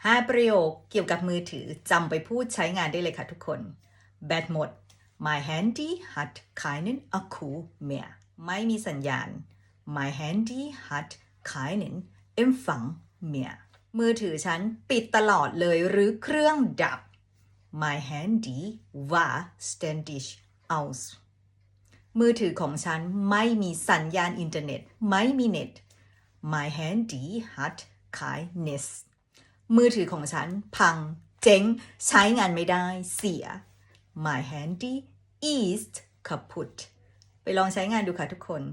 5 ประโยคเกี่ยวกับมือถือจำไปพูดใช้งานได้เลยค่ะทุกคนแบตหมด My Handy hat keinen Akku mehr ไม่มีสัญญาณ My Handy hat keinen Empfang mehr มือถือฉันปิดตลอดเลยหรือเครื่องดับ My Handy war ständig aus มือถือของฉันไม่มีสัญญาณอินเทอร์เน็ตไม่มีเน็ต My Handy hat kein Netz มือถือของฉันพังเจ๊งใช้งานไม่ได้เสีย My Handy ist kaputt ไปลองใช้งานดูค่ะทุกคน